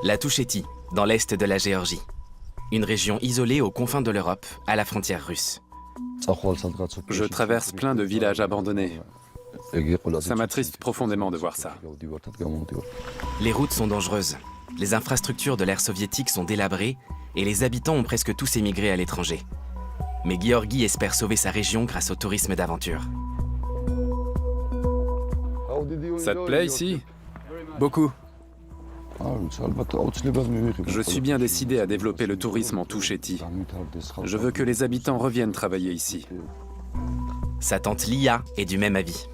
La Touchétie, dans l'est de la Géorgie. Une région isolée aux confins de l'Europe, à la frontière russe. Je traverse plein de villages abandonnés. Ça m'attriste profondément de voir ça. Les routes sont dangereuses. Les infrastructures de l'ère soviétique sont délabrées et les habitants ont presque tous émigré à l'étranger. Mais Gueorgui espère sauver sa région grâce au tourisme d'aventure. Ça te plaît ici? Beaucoup. Je suis bien décidé à développer le tourisme en Touchétie. Je veux que les habitants reviennent travailler ici. Sa tante Lia est du même avis.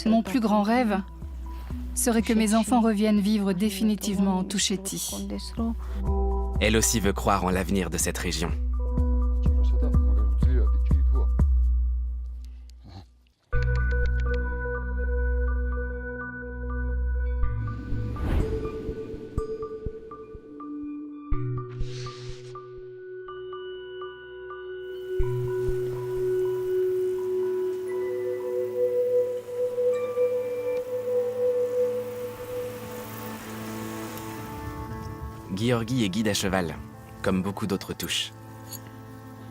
Mon plus grand rêve serait que mes enfants reviennent vivre définitivement en Touchétie. Elle aussi veut croire en l'avenir de cette région. Gueorgui est guide à cheval, comme beaucoup d'autres touches.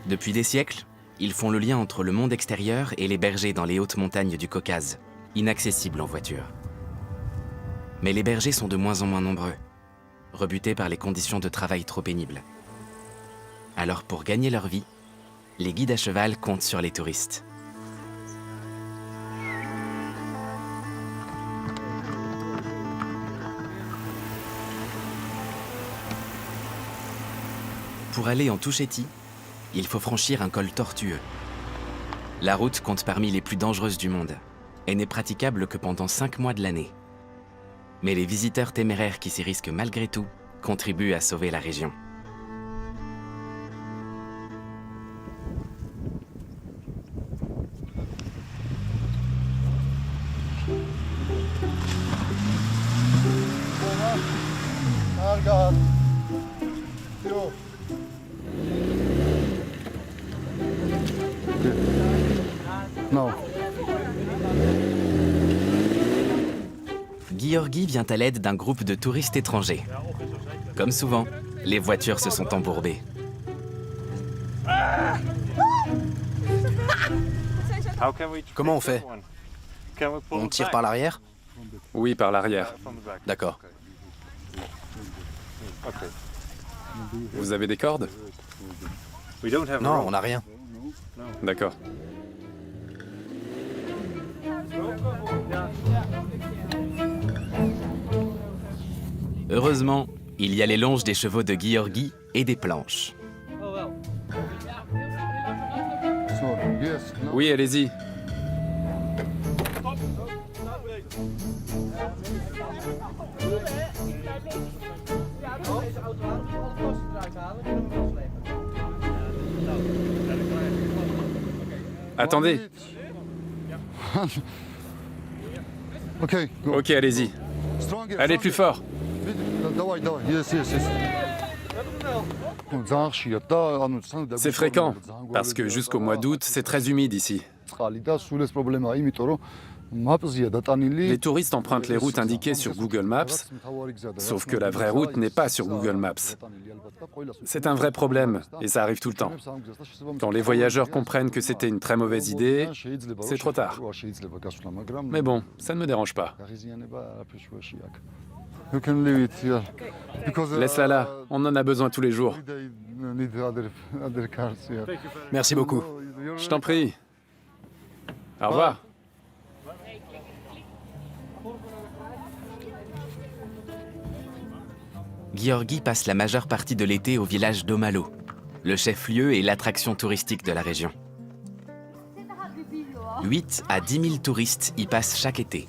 Depuis des siècles, ils font le lien entre le monde extérieur et les bergers dans les hautes montagnes du Caucase, inaccessibles en voiture. Mais les bergers sont de moins en moins nombreux, rebutés par les conditions de travail trop pénibles. Alors pour gagner leur vie, les guides à cheval comptent sur les touristes. Pour aller en Touchétie, il faut franchir un col tortueux. La route compte parmi les plus dangereuses du monde et n'est praticable que pendant 5 mois de l'année. Mais les visiteurs téméraires qui s'y risquent malgré tout contribuent à sauver la région. Gueorgui vient à l'aide d'un groupe de touristes étrangers. Comme souvent, les voitures se sont embourbées. Comment on fait? On tire par l'arrière? Oui, par l'arrière. D'accord. Vous avez des cordes? Non, on n'a rien. D'accord. Heureusement, il y a les longes des chevaux de Gueorgui et des planches. Oui, allez-y. Attendez. Ok, allez-y. Allez plus fort. C'est fréquent, parce que jusqu'au mois d'août, c'est très humide ici. Les touristes empruntent les routes indiquées sur Google Maps, sauf que la vraie route n'est pas sur Google Maps. C'est un vrai problème, et ça arrive tout le temps. Quand les voyageurs comprennent que c'était une très mauvaise idée, c'est trop tard. Mais bon, ça ne me dérange pas. Laisse-la là, on en a besoin tous les jours. Merci beaucoup. Je t'en prie. Au revoir. Gueorgui passe la majeure partie de l'été au village d'Omalo, le chef-lieu et l'attraction touristique de la région. 8 à 10 000 touristes y passent chaque été.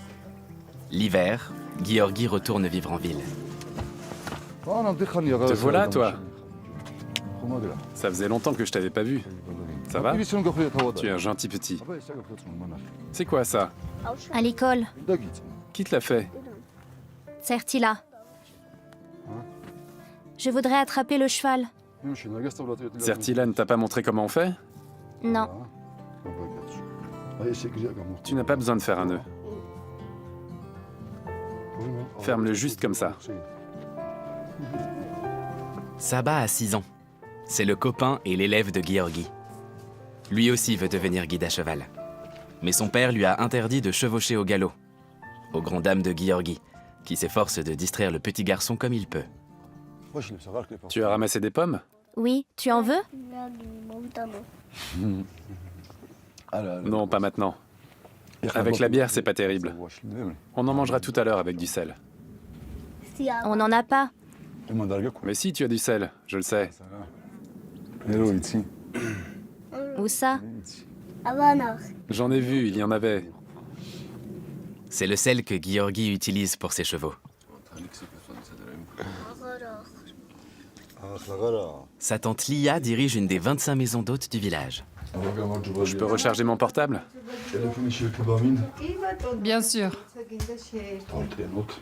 L'hiver, Gueorgui retourne vivre en ville. Te voilà, toi. Ça faisait longtemps que je t'avais pas vu. Ça va? Tu es un gentil petit. C'est quoi ça? À l'école. Qui te l'a fait? Certila. Je voudrais attraper le cheval. Certila ne t'a pas montré comment on fait? Non. Tu n'as pas besoin de faire un nœud. Ferme-le juste comme ça. Saba a 6 ans. C'est le copain et l'élève de Gueorgui. Lui aussi veut devenir guide à cheval. Mais son père lui a interdit de chevaucher au galop, aux grandes dames de Gueorgui, qui s'efforce de distraire le petit garçon comme il peut. Tu as ramassé des pommes? Oui, tu en veux? Non, pas maintenant. Avec la bière, c'est pas terrible. On en mangera tout à l'heure avec du sel. On n'en a pas. Mais si, tu as du sel, je le sais. Où ça? J'en ai vu, il y en avait. C'est le sel que Gueorgui utilise pour ses chevaux. Sa tante Lia dirige une des 25 maisons d'hôtes du village. Je peux recharger mon portable? Bien sûr.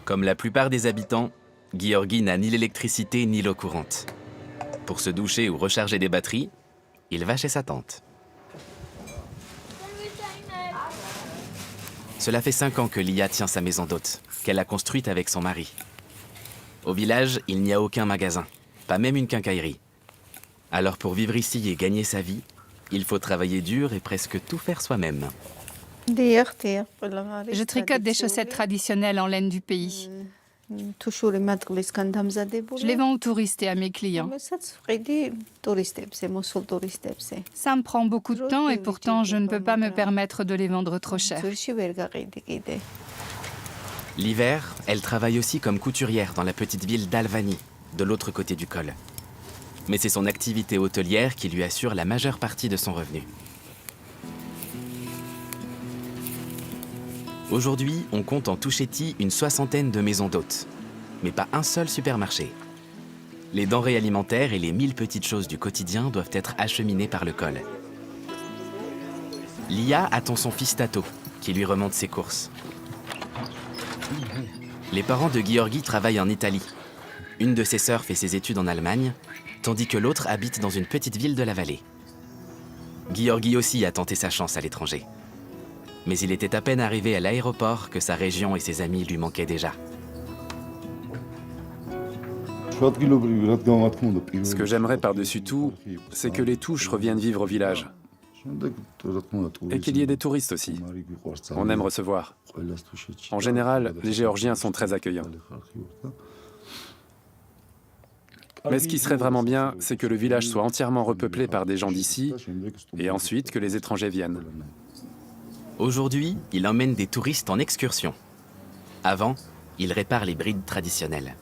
Comme la plupart des habitants, Gueorgui n'a ni l'électricité ni l'eau courante. Pour se doucher ou recharger des batteries, il va chez sa tante. Cela fait 5 ans que Lia tient sa maison d'hôte, qu'elle a construite avec son mari. Au village, il n'y a aucun magasin, pas même une quincaillerie. Alors pour vivre ici et gagner sa vie, il faut travailler dur et presque tout faire soi-même. Je tricote des chaussettes traditionnelles en laine du pays. Je les vends aux touristes et à mes clients. Ça me prend beaucoup de temps et pourtant je ne peux pas me permettre de les vendre trop cher. L'hiver, elle travaille aussi comme couturière dans la petite ville d'Alvani, de l'autre côté du col. Mais c'est son activité hôtelière qui lui assure la majeure partie de son revenu. Aujourd'hui, on compte en Touchéti une 60aine de maisons d'hôtes, mais pas un seul supermarché. Les denrées alimentaires et les 1000 petites choses du quotidien doivent être acheminées par le col. Lia attend son fils Tato, qui lui remonte ses courses. Les parents de Gueorgui travaillent en Italie. Une de ses sœurs fait ses études en Allemagne, tandis que l'autre habite dans une petite ville de la vallée. Gueorgui aussi a tenté sa chance à l'étranger. Mais il était à peine arrivé à l'aéroport que sa région et ses amis lui manquaient déjà. Ce que j'aimerais par-dessus tout, c'est que les Touches reviennent vivre au village. Et qu'il y ait des touristes aussi. On aime recevoir. En général, les Géorgiens sont très accueillants. Mais ce qui serait vraiment bien, c'est que le village soit entièrement repeuplé par des gens d'ici, et ensuite que les étrangers viennent. Aujourd'hui, il emmène des touristes en excursion. Avant, il répare les brides traditionnelles.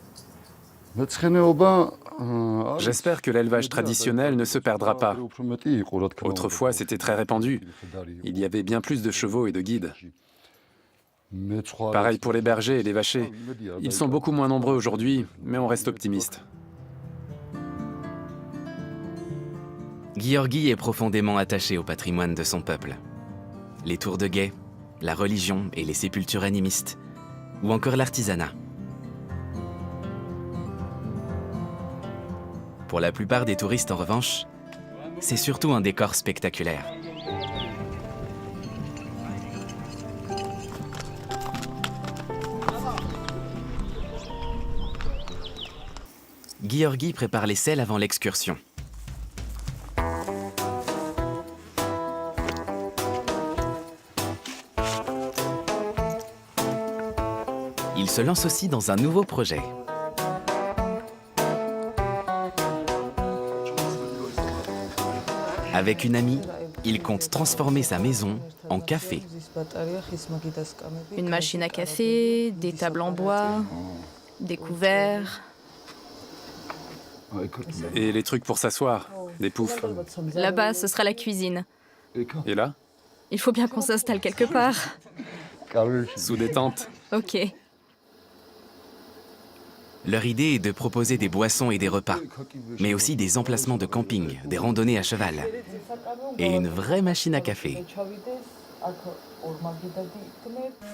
J'espère que l'élevage traditionnel ne se perdra pas. Autrefois, c'était très répandu. Il y avait bien plus de chevaux et de guides. Pareil pour les bergers et les vachers. Ils sont beaucoup moins nombreux aujourd'hui, mais on reste optimiste. Gueorgui est profondément attaché au patrimoine de son peuple. Les tours de guet, la religion et les sépultures animistes, ou encore l'artisanat. Pour la plupart des touristes, en revanche, c'est surtout un décor spectaculaire. Gueorgui prépare les sels avant l'excursion. Il se lance aussi dans un nouveau projet. Avec une amie, il compte transformer sa maison en café. Une machine à café, des tables en bois, des couverts. Et les trucs pour s'asseoir, des poufs. Là-bas, ce sera la cuisine. Et là? Il faut bien qu'on s'installe quelque part. Sous des tentes. Ok. Leur idée est de proposer des boissons et des repas, mais aussi des emplacements de camping, des randonnées à cheval et une vraie machine à café.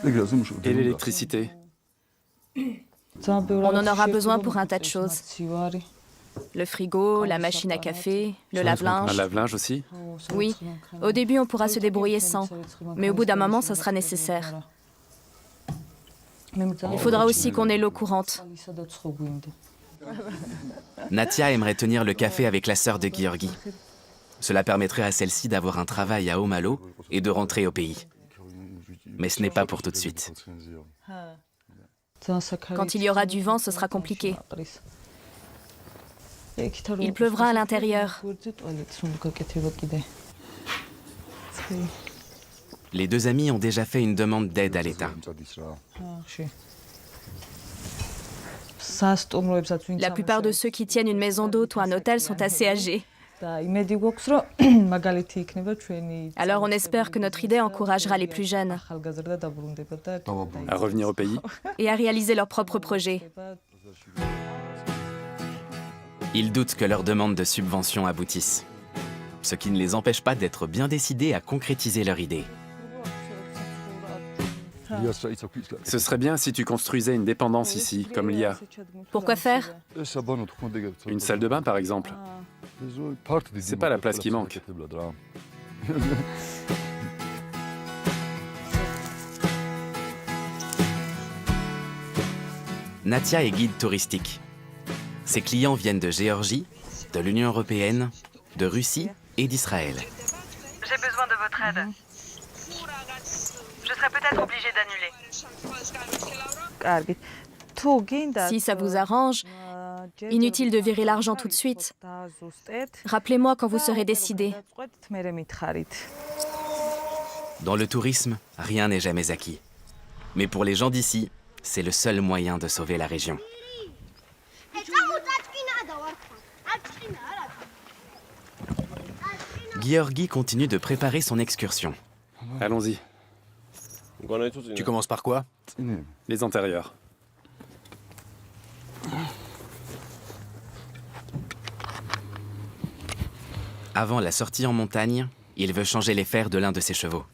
Et l'électricité? On en aura besoin pour un tas de choses. Le frigo, la machine à café, le lave-linge. Un lave-linge aussi? Oui, au début on pourra se débrouiller sans, mais au bout d'un moment ça sera nécessaire. Il faudra aussi qu'on ait l'eau courante. Natia aimerait tenir le café avec la sœur de Giorgi. Cela permettrait à celle-ci d'avoir un travail à Omalo et de rentrer au pays. Mais ce n'est pas pour tout de suite. Quand il y aura du vent, ce sera compliqué. Il pleuvra à l'intérieur. Les deux amis ont déjà fait une demande d'aide à l'État. La plupart de ceux qui tiennent une maison d'hôte ou un hôtel sont assez âgés. Alors on espère que notre idée encouragera les plus jeunes À revenir au pays. et à réaliser leurs propres projets. Ils doutent que leur demande de subvention aboutisse, ce qui ne les empêche pas d'être bien décidés à concrétiser leur idée. Ce serait bien si tu construisais une dépendance ici, comme l'IA. Pourquoi faire? Une salle de bain, par exemple. C'est pas la place qui manque. Natia est guide touristique. Ses clients viennent de Géorgie, de l'Union européenne, de Russie et d'Israël. J'ai besoin de votre aide. Je serai peut-être obligée d'annuler. Si ça vous arrange, inutile de virer l'argent tout de suite. Rappelez-moi quand vous serez décidé. Dans le tourisme, rien n'est jamais acquis. Mais pour les gens d'ici, c'est le seul moyen de sauver la région. Giorgi continue de préparer son excursion. Allons-y. Tu commences par quoi? Les antérieurs. Avant la sortie en montagne, il veut changer les fers de l'un de ses chevaux.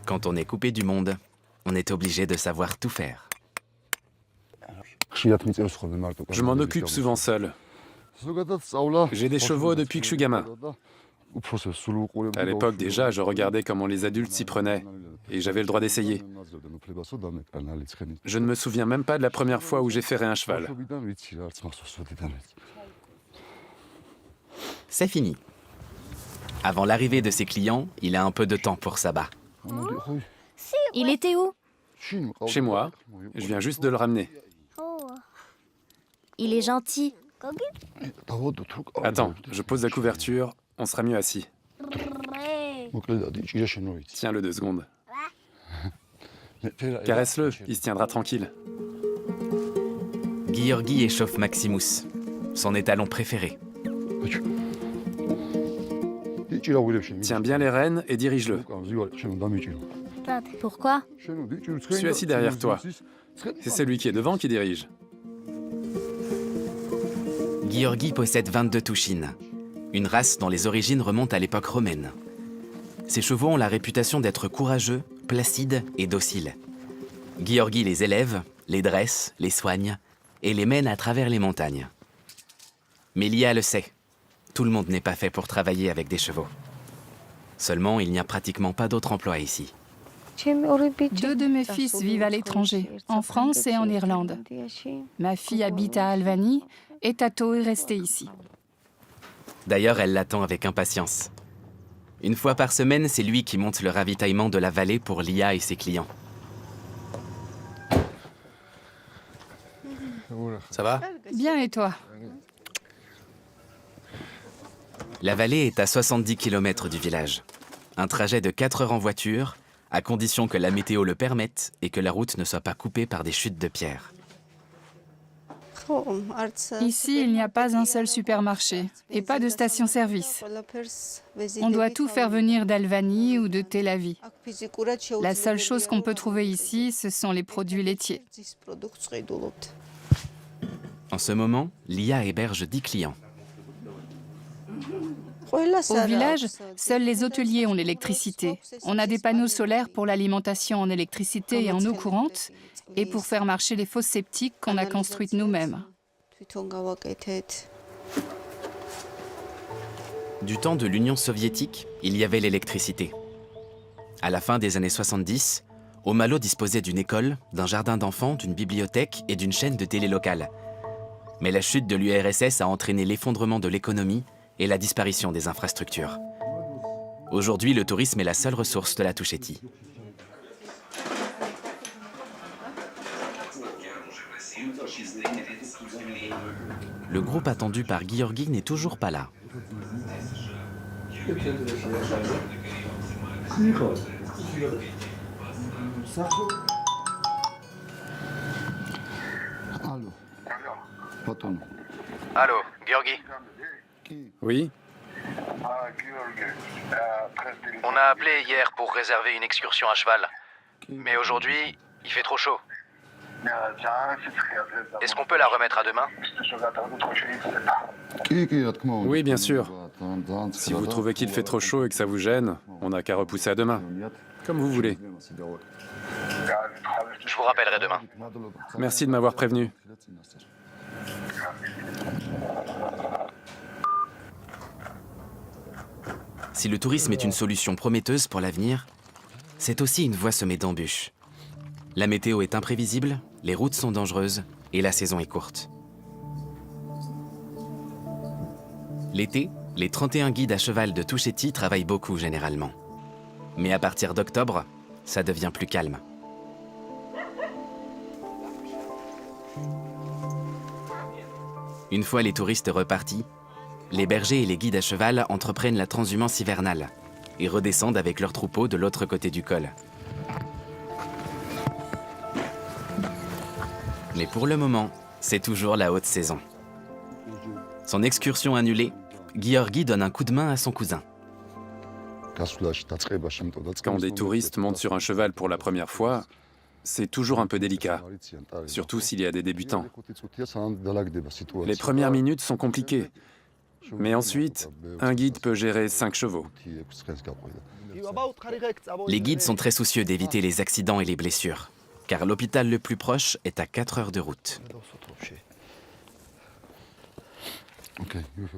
Quand on est coupé du monde, on est obligé de savoir tout faire. Je m'en occupe souvent seul. J'ai des chevaux depuis que je suis gamin. À l'époque déjà, je regardais comment les adultes s'y prenaient et j'avais le droit d'essayer. Je ne me souviens même pas de la première fois où j'ai ferré un cheval. C'est fini. Avant l'arrivée de ses clients, il a un peu de temps pour s'abat. Il était où? Chez moi, je viens juste de le ramener. Il est gentil. Attends, je pose la couverture, on sera mieux assis. Tiens-le 2 secondes. Caresse-le, il se tiendra tranquille. Giorgi échauffe Maximus, son étalon préféré. Tiens bien les rênes et dirige-le. Pourquoi? Je suis assis derrière toi. C'est celui qui est devant qui dirige. Giorgi possède 22 touchines, une race dont les origines remontent à l'époque romaine. Ces chevaux ont la réputation d'être courageux, placides et dociles. Giorgi les élève, les dresse, les soigne et les mène à travers les montagnes. Mais l'IA le sait, tout le monde n'est pas fait pour travailler avec des chevaux. Seulement, il n'y a pratiquement pas d'autre emploi ici. 2 de mes fils vivent à l'étranger, en France et en Irlande. Ma fille habite à Albany et Tato est resté ici. D'ailleurs, elle l'attend avec impatience. Une fois par semaine, c'est lui qui monte le ravitaillement de la vallée pour l'IA et ses clients. Ça va? Bien, et toi? La vallée est à 70 km du village. Un trajet de 4 heures en voiture, à condition que la météo le permette et que la route ne soit pas coupée par des chutes de pierres. Ici, il n'y a pas un seul supermarché et pas de station-service. On doit tout faire venir d'Albany ou de Tel Aviv. La seule chose qu'on peut trouver ici, ce sont les produits laitiers. En ce moment, l'IA héberge 10 clients. Au village, seuls les hôteliers ont l'électricité. On a des panneaux solaires pour l'alimentation en électricité et en eau courante et pour faire marcher les fosses septiques qu'on a construites nous-mêmes. Du temps de l'Union soviétique, il y avait l'électricité. À la fin des années 70, Omalo disposait d'une école, d'un jardin d'enfants, d'une bibliothèque et d'une chaîne de télé locale. Mais la chute de l'URSS a entraîné l'effondrement de l'économie et la disparition des infrastructures. Aujourd'hui, le tourisme est la seule ressource de la Touchétie. Le groupe attendu par Guyorgi n'est toujours pas là. Allô, Georgi. Oui? On a appelé hier pour réserver une excursion à cheval. Mais aujourd'hui, il fait trop chaud. Est-ce qu'on peut la remettre à demain? Oui, bien sûr. Si vous trouvez qu'il fait trop chaud et que ça vous gêne, on n'a qu'à repousser à demain. Comme vous voulez. Je vous rappellerai demain. Merci de m'avoir prévenu. Si le tourisme est une solution prometteuse pour l'avenir, c'est aussi une voie semée d'embûches. La météo est imprévisible, les routes sont dangereuses et la saison est courte. L'été, les 31 guides à cheval de Touchétie travaillent beaucoup généralement. Mais à partir d'octobre, ça devient plus calme. Une fois les touristes repartis, les bergers et les guides à cheval entreprennent la transhumance hivernale et redescendent avec leurs troupeaux de l'autre côté du col. Mais pour le moment, c'est toujours la haute saison. Son excursion annulée, Georgi donne un coup de main à son cousin. Quand des touristes montent sur un cheval pour la première fois, c'est toujours un peu délicat, surtout s'il y a des débutants. Les premières minutes sont compliquées, mais ensuite, un guide peut gérer 5 chevaux. Les guides sont très soucieux d'éviter les accidents et les blessures, car l'hôpital le plus proche est à 4 heures de route.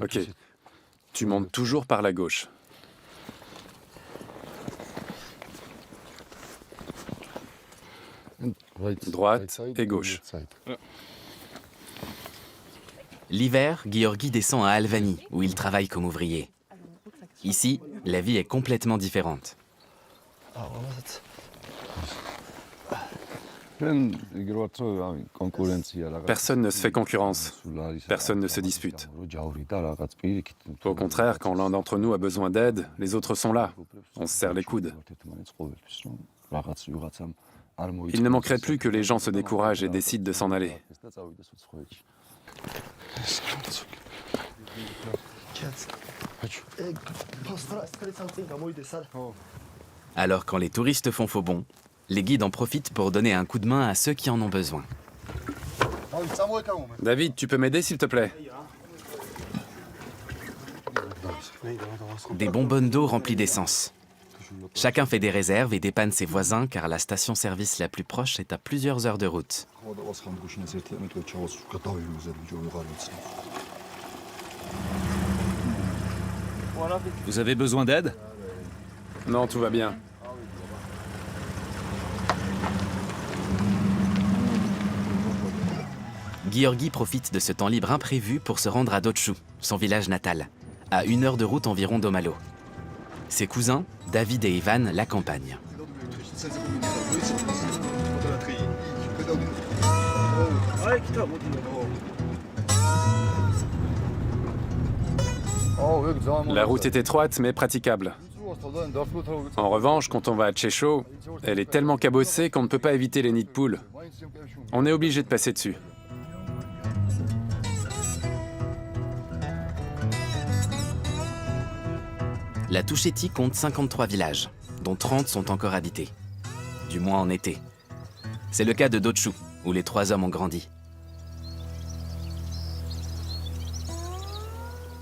Ok, tu montes toujours par la gauche. Droite et gauche. L'hiver, Georgi descend à Albany, où il travaille comme ouvrier. Ici, la vie est complètement différente. Personne ne se fait concurrence. Personne ne se dispute. Au contraire, quand l'un d'entre nous a besoin d'aide, les autres sont là. On se serre les coudes. Il ne manquerait plus que les gens se découragent et décident de s'en aller. Alors quand les touristes font faux bond, les guides en profitent pour donner un coup de main à ceux qui en ont besoin. David, tu peux m'aider s'il te plaît? Des bonbonnes d'eau remplies d'essence. Chacun fait des réserves et dépanne ses voisins car la station-service la plus proche est à plusieurs heures de route. Vous avez besoin d'aide? Non, tout va bien. Georgi profite de ce temps libre imprévu pour se rendre à Dotshu, son village natal, à 1 heure de route environ d'Omalo. Ses cousins, David et Ivan, l'accompagnent. La route est étroite mais praticable. En revanche, quand on va à Tchécho, elle est tellement cabossée qu'on ne peut pas éviter les nids de poules. On est obligé de passer dessus. La Touchétie compte 53 villages, dont 30 sont encore habités. Du moins en été. C'est le cas de Dotshu, où les 3 hommes ont grandi.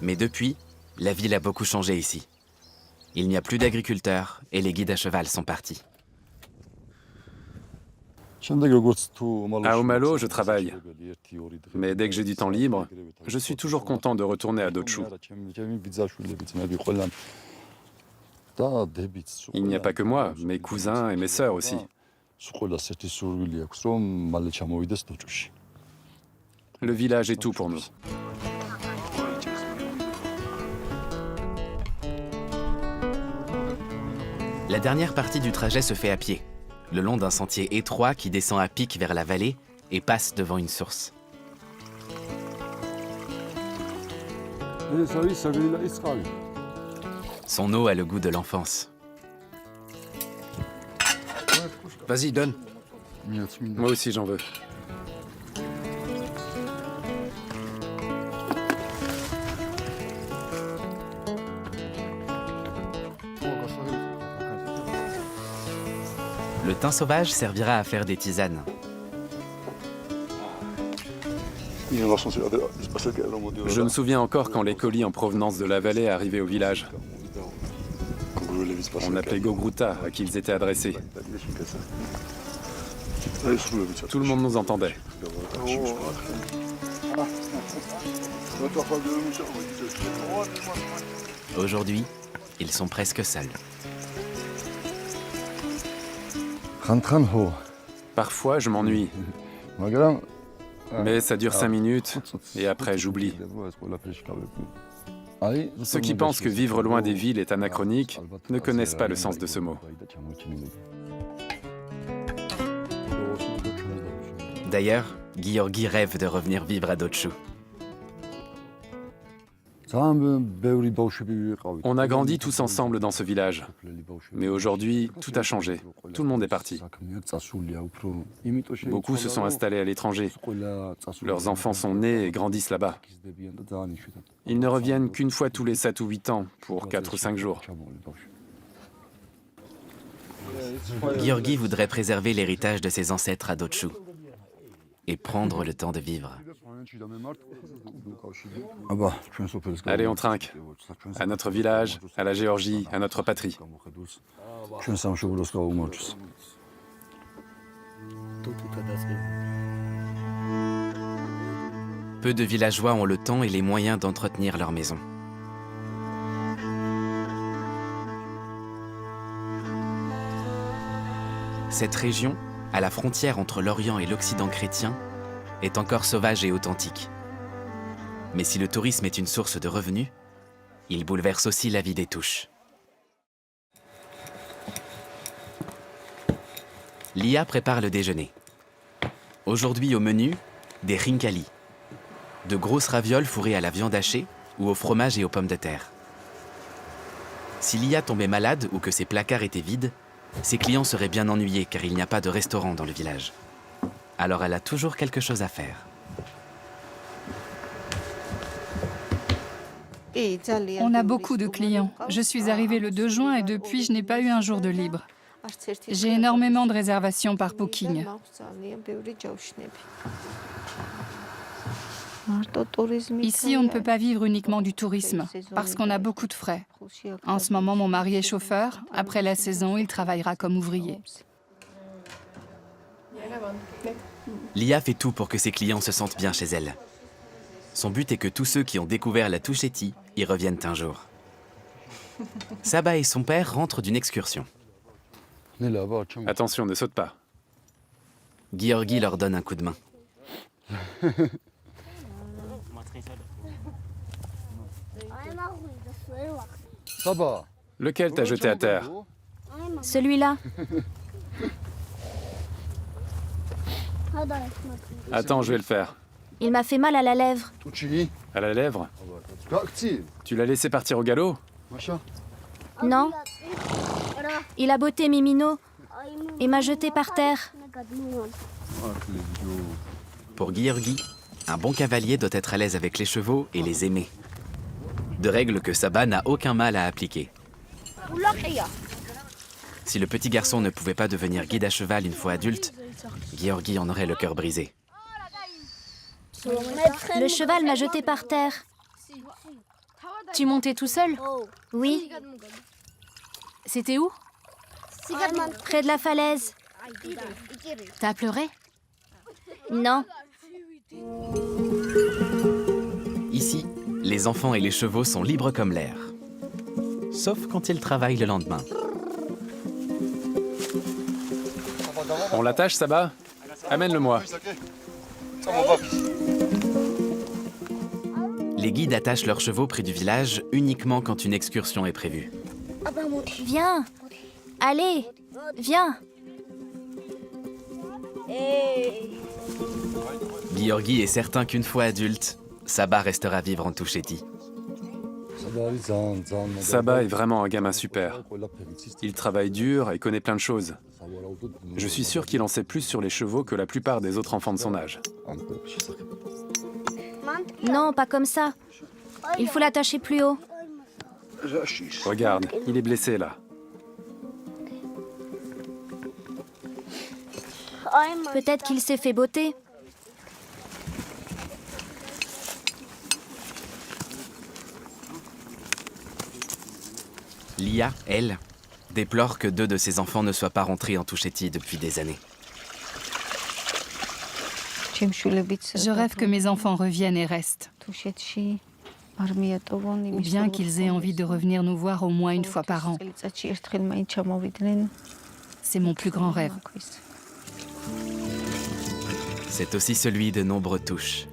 Mais depuis, la ville a beaucoup changé ici. Il n'y a plus d'agriculteurs et les guides à cheval sont partis. À Omalo, je travaille. Mais dès que j'ai du temps libre, je suis toujours content de retourner à Dotshu. Il n'y a pas que moi, mes cousins et mes sœurs aussi. Le village est tout pour nous. La dernière partie du trajet se fait à pied, le long d'un sentier étroit qui descend à pic vers la vallée et passe devant une source. Son eau a le goût de l'enfance. Vas-y, donne. Moi aussi, j'en veux. Le thym sauvage servira à faire des tisanes. Je me souviens encore quand les colis en provenance de la vallée arrivaient au village. On appelait Gogruta, à qui ils étaient adressés. Tout le monde nous entendait. Aujourd'hui, ils sont presque seuls. Parfois, je m'ennuie. Mais ça dure 5 minutes, et après, j'oublie. Ceux qui pensent que vivre loin des villes est anachronique ne connaissent pas le sens de ce mot. D'ailleurs, Giorgi rêve de revenir vivre à Dotchou. On a grandi tous ensemble dans ce village. Mais aujourd'hui, tout a changé. Tout le monde est parti. Beaucoup se sont installés à l'étranger. Leurs enfants sont nés et grandissent là-bas. Ils ne reviennent qu'une fois tous les 7 ou 8 ans, pour 4 ou 5 jours. Giorgi voudrait préserver l'héritage de ses ancêtres à Dotchou et prendre le temps de vivre. Allez, on trinque. À notre village, à la Géorgie, à notre patrie. Peu de villageois ont le temps et les moyens d'entretenir leur maison. Cette région, à la frontière entre l'Orient et l'Occident chrétien, est encore sauvage et authentique. Mais si le tourisme est une source de revenus, il bouleverse aussi la vie des Touches. Lia prépare le déjeuner. Aujourd'hui au menu, des khinkali, de grosses ravioles fourrées à la viande hachée ou au fromage et aux pommes de terre. Si Lia tombait malade ou que ses placards étaient vides, ses clients seraient bien ennuyés car il n'y a pas de restaurant dans le village. Alors elle a toujours quelque chose à faire. On a beaucoup de clients. Je suis arrivée le 2 juin et depuis, je n'ai pas eu un jour de libre. J'ai énormément de réservations par Booking. Ici, on ne peut pas vivre uniquement du tourisme, parce qu'on a beaucoup de frais. En ce moment, mon mari est chauffeur. Après la saison, il travaillera comme ouvrier. Lia fait tout pour que ses clients se sentent bien chez elle. Son but est que tous ceux qui ont découvert la Touchetti y reviennent un jour. Saba et son père rentrent d'une excursion. Attention, ne saute pas. Giorgi leur donne un coup de main. Lequel t'a jeté à terre? Celui-là. Attends, je vais le faire. Il m'a fait mal à la lèvre. À la lèvre? Tu l'as laissé partir au galop? Non. Il a botté Mimino et m'a jeté par terre. Pour Giorgi, un bon cavalier doit être à l'aise avec les chevaux et les aimer. De règles que Saba n'a aucun mal à appliquer. Si le petit garçon ne pouvait pas devenir guide à cheval une fois adulte, Giorgi en aurait le cœur brisé. Le cheval m'a jeté par terre. Tu montais tout seul? Oui, C'était où? près de la falaise. T'as pleuré? Non, Ici, les enfants et les chevaux sont libres comme l'air. sauf quand il travaille le lendemain. On l'attache, Saba? Amène-le-moi. Les guides attachent leurs chevaux près du village uniquement quand une excursion est prévue. Viens. Allez, viens. Giorgi est certain qu'une fois adulte, Saba restera vivre en Touchétie. Saba est vraiment un gamin super. Il travaille dur et connaît plein de choses. Je suis sûr qu'il en sait plus sur les chevaux que la plupart des autres enfants de son âge. Non, pas comme ça. Il faut l'attacher plus haut. Regarde, il est blessé là. Peut-être qu'il s'est fait botter. Lia, elle, déplore que 2 de ses enfants ne soient pas rentrés en Touchétie depuis des années. Je rêve que mes enfants reviennent et restent. Ou bien qu'ils aient envie de revenir nous voir au moins une fois par an. C'est mon plus grand rêve. C'est aussi celui de nombreux touches.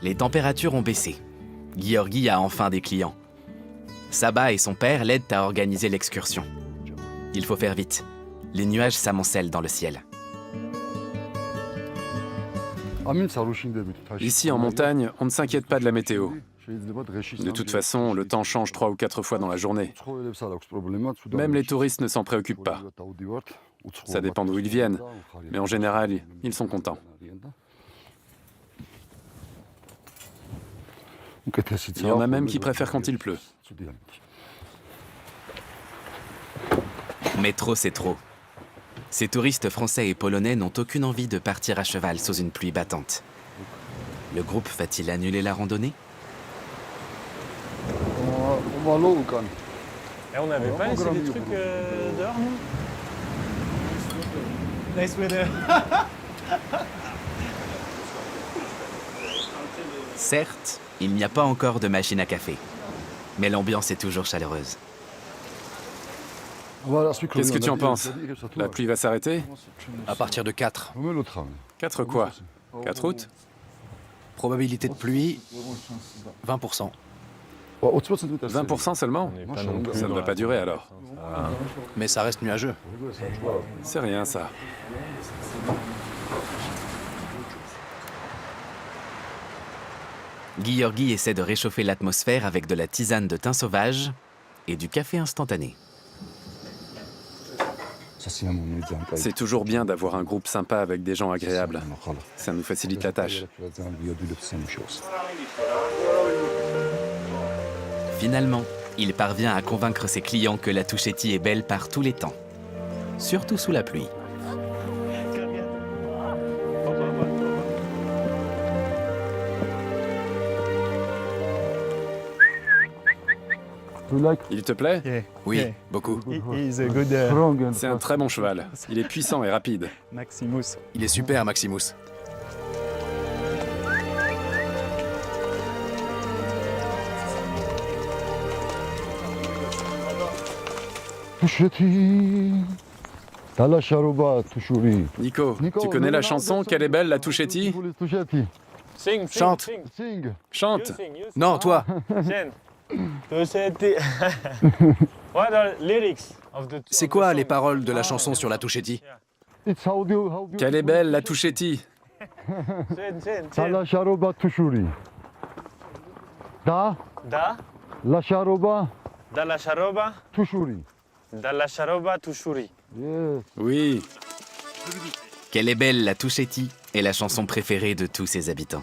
Les températures ont baissé. Giorgi a enfin des clients. Saba et son père l'aident à organiser l'excursion. Il faut faire vite. Les nuages s'amoncellent dans le ciel. Ici, en montagne, on ne s'inquiète pas de la météo. De toute façon, le temps change 3 ou 4 fois dans la journée. Même les touristes ne s'en préoccupent pas. Ça dépend d'où ils viennent, mais en général, ils sont contents. Il y en a même qui préfèrent quand il pleut. Mais trop, c'est trop. Ces touristes français et polonais n'ont aucune envie de partir à cheval sous une pluie battante. Le groupe va-t-il annuler la randonnée? On n'avait pas laissé des trucs dehors, nous? Nice weather. Certes, il n'y a pas encore de machine à café, mais l'ambiance est toujours chaleureuse. Qu'est-ce que tu en penses? La pluie va s'arrêter? À partir de 4. 4 quoi? 4 août? Probabilité de pluie, 20%. 20% seulement? Ça ne va pas durer alors. Mais ça reste nuageux. C'est rien ça. Giorgi essaie de réchauffer l'atmosphère avec de la tisane de thym sauvage et du café instantané. C'est toujours bien d'avoir un groupe sympa avec des gens agréables. Ça nous facilite la tâche. Finalement, il parvient à convaincre ses clients que la Touchétie est belle par tous les temps, surtout sous la pluie. Il te plaît? Oui, beaucoup. C'est un très bon cheval. Il est puissant et rapide. Il est super, Maximus. Nico, tu connais la chanson « Qu'elle est belle, la Touchétie » Chante. Chante. Non, toi. C'est quoi les paroles de la chanson sur la Touchétie? Qu'elle est belle, la Touchétie. Oui. Qu'elle est belle, la Touchétie est la chanson préférée de tous ses habitants.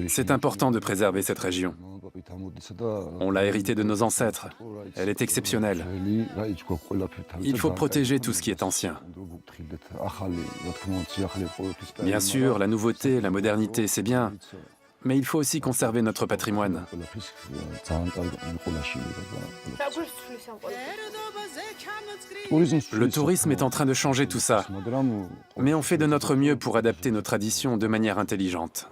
C'est important de préserver cette région. On l'a héritée de nos ancêtres. Elle est exceptionnelle. Il faut protéger tout ce qui est ancien. Bien sûr, la nouveauté, la modernité, c'est bien. Mais il faut aussi conserver notre patrimoine. Le tourisme est en train de changer tout ça. Mais on fait de notre mieux pour adapter nos traditions de manière intelligente.